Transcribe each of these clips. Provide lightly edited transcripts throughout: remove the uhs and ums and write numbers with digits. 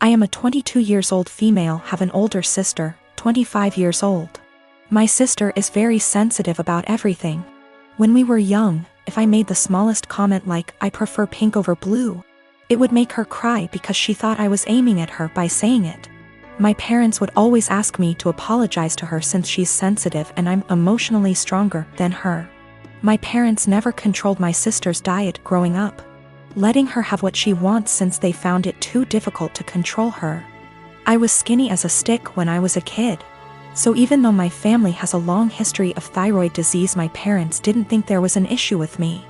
I am a 22 years old female, have an older sister, 25 years old. My sister is very sensitive about everything. When we were young, if I made the smallest comment like, I prefer pink over blue, it would make her cry because she thought I was aiming at her by saying it. My parents would always ask me to apologize to her since she's sensitive and I'm emotionally stronger than her. My parents never controlled my sister's diet growing up, letting her have what she wants since they found it too difficult to control her. I was skinny as a stick when I was a kid. So even though my family has a long history of thyroid disease, my parents didn't think there was an issue with me.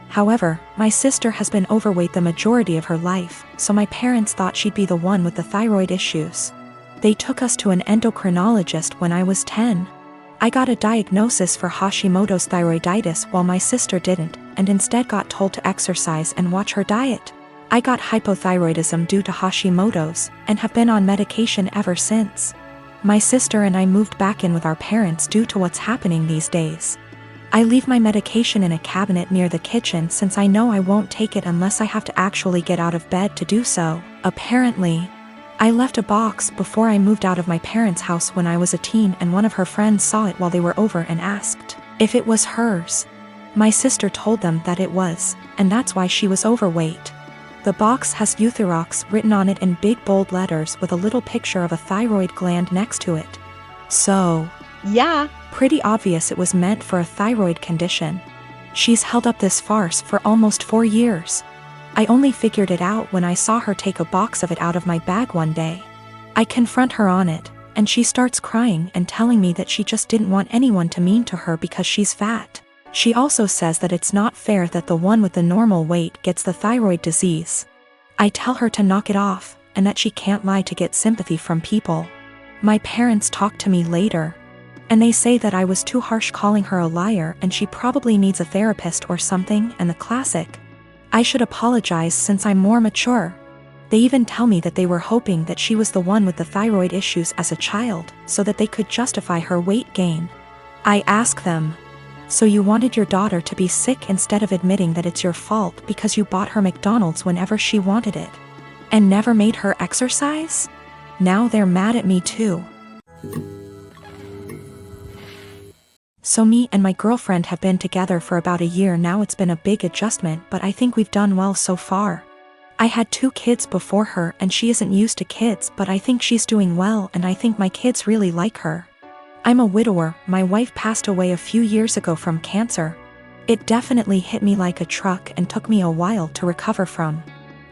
However, my sister has been overweight the majority of her life, so my parents thought she'd be the one with the thyroid issues. They took us to an endocrinologist when I was 10. I got a diagnosis for Hashimoto's thyroiditis while my sister didn't, and instead got told to exercise and watch her diet. I got hypothyroidism due to Hashimoto's, and have been on medication ever since. My sister and I moved back in with our parents due to what's happening these days. I leave my medication in a cabinet near the kitchen since I know I won't take it unless I have to actually get out of bed to do so. Apparently, I left a box before I moved out of my parents' house when I was a teen, and one of her friends saw it while they were over and asked if it was hers. My sister told them that it was, and that's why she was overweight. The box has Euthyrox written on it in big bold letters with a little picture of a thyroid gland next to it. So, yeah, pretty obvious it was meant for a thyroid condition. She's held up this farce for almost 4 years. I only figured it out when I saw her take a box of it out of my bag one day. I confront her on it, and she starts crying and telling me that she just didn't want anyone to mean to her because she's fat. She also says that it's not fair that the one with the normal weight gets the thyroid disease. I tell her to knock it off, and that she can't lie to get sympathy from people. My parents talk to me later, and they say that I was too harsh calling her a liar and she probably needs a therapist or something, and the classic, I should apologize since I'm more mature. They even tell me that they were hoping that she was the one with the thyroid issues as a child, so that they could justify her weight gain. I ask them, so you wanted your daughter to be sick instead of admitting that it's your fault because you bought her McDonald's whenever she wanted it, and never made her exercise? Now they're mad at me too. So me and my girlfriend have been together for about a year now. It's been a big adjustment, but I think we've done well so far. I had 2 kids before her and she isn't used to kids, but I think she's doing well and I think my kids really like her. I'm a widower. My wife passed away a few years ago from cancer. It definitely hit me like a truck and took me a while to recover from.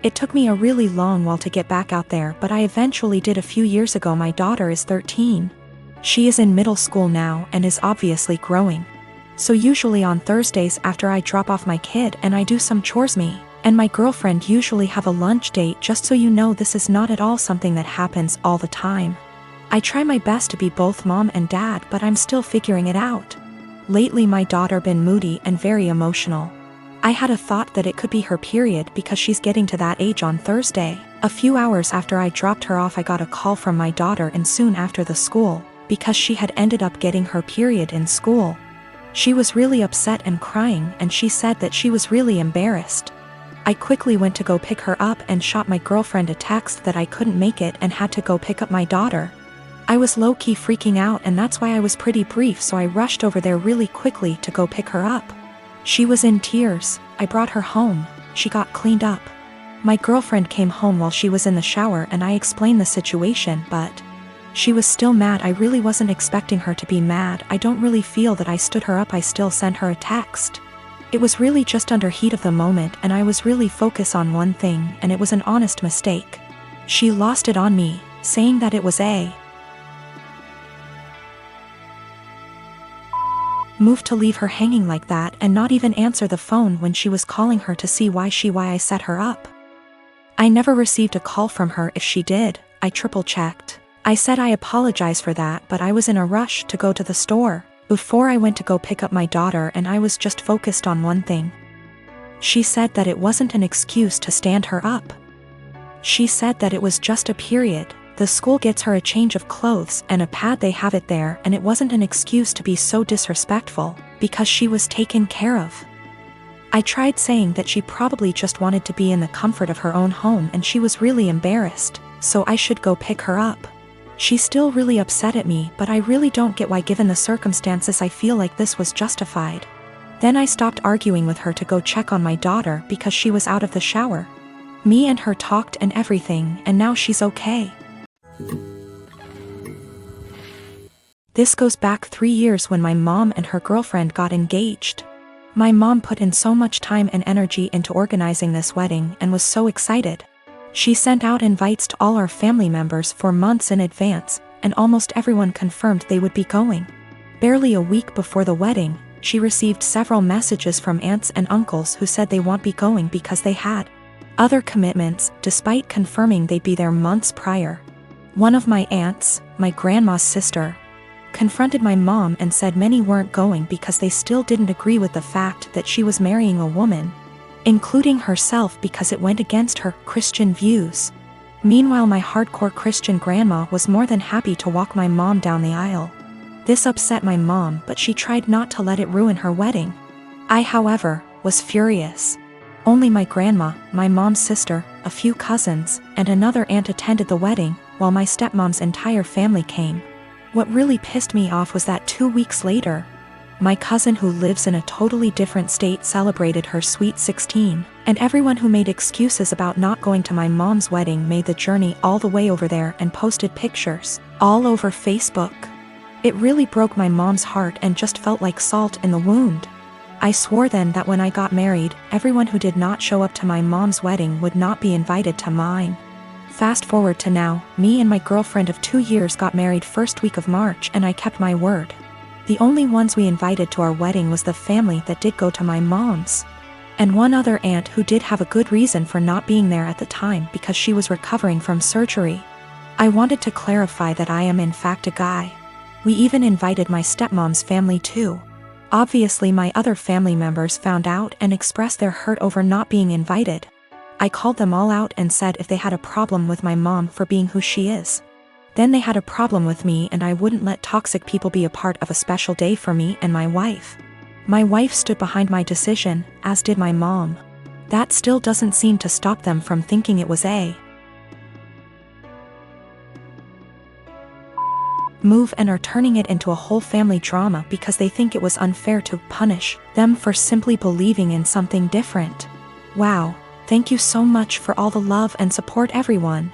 It took me a really long while to get back out there, but I eventually did a few years ago. My daughter is 13. She is in middle school now and is obviously growing. So usually on Thursdays after I drop off my kid and I do some chores, me and my girlfriend usually have a lunch date. Just so you know, this is not at all something that happens all the time. I try my best to be both mom and dad, but I'm still figuring it out. Lately my daughter been moody and very emotional. I had a thought that it could be her period because she's getting to that age on Thursday. A few hours after I dropped her off, I got a call from my daughter, and soon after the school, because she had ended up getting her period in school. She was really upset and crying, and she said that she was really embarrassed. I quickly went to go pick her up and shot my girlfriend a text that I couldn't make it and had to go pick up my daughter. I was low-key freaking out, and that's why I was pretty brief, so I rushed over there really quickly to go pick her up. She was in tears. I brought her home. She got cleaned up. My girlfriend came home while she was in the shower and I explained the situation, but she was still mad. I really wasn't expecting her to be mad. I don't really feel that I stood her up. I still sent her a text. It was really just under heat of the moment and I was really focused on one thing, and it was an honest mistake. She lost it on me, saying that it was a move to leave her hanging like that and not even answer the phone when she was calling her to see why I set her up. I never received a call from her. If she did, I triple checked. I said I apologize for that, but I was in a rush to go to the store before I went to go pick up my daughter and I was just focused on one thing. She said that it wasn't an excuse to stand her up. She said that it was just a period. The school gets her a change of clothes and a pad, they have it there, and it wasn't an excuse to be so disrespectful, because she was taken care of. I tried saying that she probably just wanted to be in the comfort of her own home and she was really embarrassed. so I should go pick her up. She's still really upset at me, but I really don't get why, given the circumstances, I feel like this was justified. Then I stopped arguing with her to go check on my daughter because she was out of the shower. Me and her talked and everything, and now she's okay. This goes back 3 years when my mom and her girlfriend got engaged. My mom put in so much time and energy into organizing this wedding and was so excited. She sent out invites to all our family members for months in advance, and almost everyone confirmed they would be going. Barely a week before the wedding, she received several messages from aunts and uncles who said they won't be going because they had other commitments, despite confirming they'd be there months prior. One of my aunts, my grandma's sister, confronted my mom and said many weren't going because they still didn't agree with the fact that she was marrying a woman, including herself, because it went against her Christian views. Meanwhile, my hardcore Christian grandma was more than happy to walk my mom down the aisle. This upset my mom, but she tried not to let it ruin her wedding. I, however, was furious. Only my grandma, my mom's sister, a few cousins, and another aunt attended the wedding, while my stepmom's entire family came. What really pissed me off was that 2 weeks later, my cousin, who lives in a totally different state, celebrated her sweet 16, and everyone who made excuses about not going to my mom's wedding made the journey all the way over there and posted pictures all over Facebook. It really broke my mom's heart and just felt like salt in the wound. I swore then that when I got married, everyone who did not show up to my mom's wedding would not be invited to mine. Fast forward to now, me and my girlfriend of 2 years got married first week of March, and I kept my word. The only ones we invited to our wedding was the family that did go to my mom's, and one other aunt who did have a good reason for not being there at the time because she was recovering from surgery. I wanted to clarify that I am in fact a guy. We even invited my stepmom's family too. Obviously, my other family members found out and expressed their hurt over not being invited. I called them all out and said if they had a problem with my mom for being who she is, then they had a problem with me, and I wouldn't let toxic people be a part of a special day for me and my wife. My wife stood behind my decision, as did my mom. That still doesn't seem to stop them from thinking it was a move and are turning it into a whole family drama because they think it was unfair to punish them for simply believing in something different. Wow, thank you so much for all the love and support, everyone.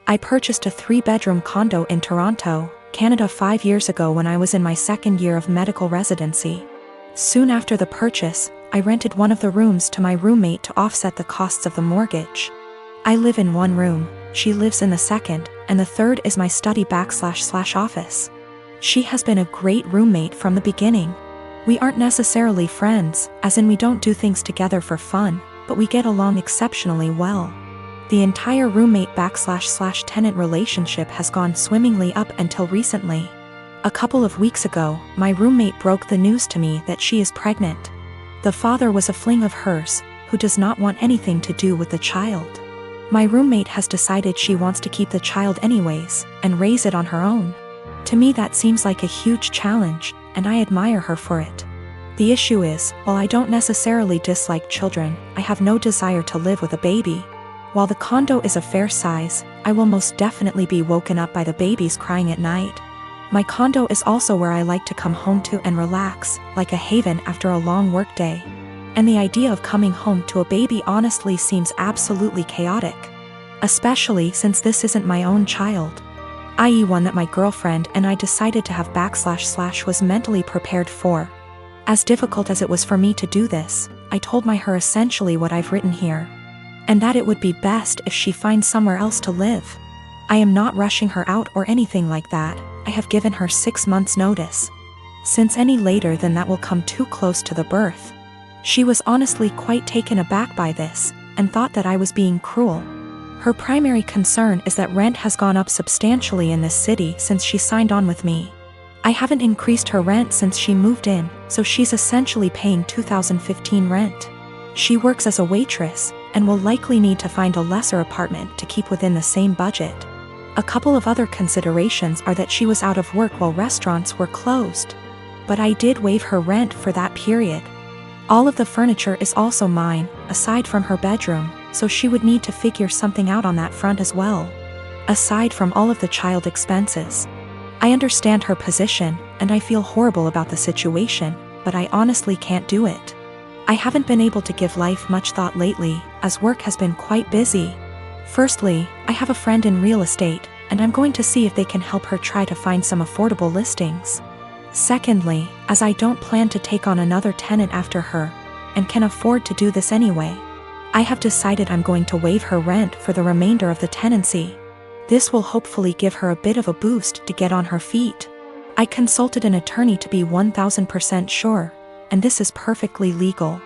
I purchased a 3-bedroom condo in Toronto, Canada 5 years ago when I was in my 2nd year of medical residency. Soon after the purchase, I rented one of the rooms to my roommate to offset the costs of the mortgage. I live in one room, she lives in the second, and the third is my study/office. She has been a great roommate from the beginning. We aren't necessarily friends, as in we don't do things together for fun, but we get along exceptionally well. The entire roommate/tenant relationship has gone swimmingly up until recently. A couple of weeks ago, my roommate broke the news to me that she is pregnant. The father was a fling of hers, who does not want anything to do with the child. My roommate has decided she wants to keep the child anyways, and raise it on her own. To me that seems like a huge challenge, and I admire her for it. The issue is, while I don't necessarily dislike children, I have no desire to live with a baby. While the condo is a fair size, I will most definitely be woken up by the babies crying at night. My condo is also where I like to come home to and relax, like a haven after a long workday. And the idea of coming home to a baby honestly seems absolutely chaotic. Especially since this isn't my own child, i.e. one that my girlfriend and I decided to have / was mentally prepared for. As difficult as it was for me to do this, I told her essentially what I've written here, and that it would be best if she finds somewhere else to live. I am not rushing her out or anything like that. I have given her 6 months notice. Since any later than that will come too close to the birth. She was honestly quite taken aback by this, and thought that I was being cruel. Her primary concern is that rent has gone up substantially in this city since she signed on with me. I haven't increased her rent since she moved in, so she's essentially paying 2015 rent. She works as a waitress, and will likely need to find a lesser apartment to keep within the same budget. A couple of other considerations are that she was out of work while restaurants were closed. But I did waive her rent for that period. All of the furniture is also mine, aside from her bedroom, so she would need to figure something out on that front as well. Aside from all of the child expenses. I understand her position, and I feel horrible about the situation, but I honestly can't do it. I haven't been able to give life much thought lately, as work has been quite busy. Firstly, I have a friend in real estate, and I'm going to see if they can help her try to find some affordable listings. Secondly, as I don't plan to take on another tenant after her, and can afford to do this anyway, I have decided I'm going to waive her rent for the remainder of the tenancy. This will hopefully give her a bit of a boost to get on her feet. I consulted an attorney to be 1000% sure, and this is perfectly legal.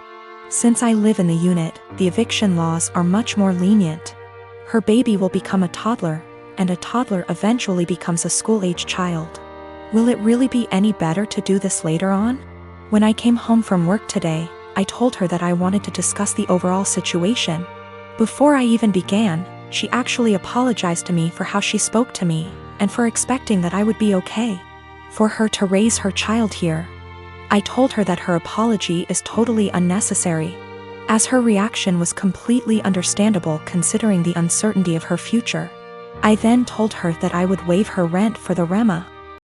Since I live in the unit, the eviction laws are much more lenient. Her baby will become a toddler, and a toddler eventually becomes a school-age child. Will it really be any better to do this later on? When I came home from work today, I told her that I wanted to discuss the overall situation. Before I even began, she actually apologized to me for how she spoke to me, and for expecting that I would be okay for her to raise her child here. I told her that her apology is totally unnecessary, as her reaction was completely understandable considering the uncertainty of her future. I then told her that I would waive her rent for the REMA,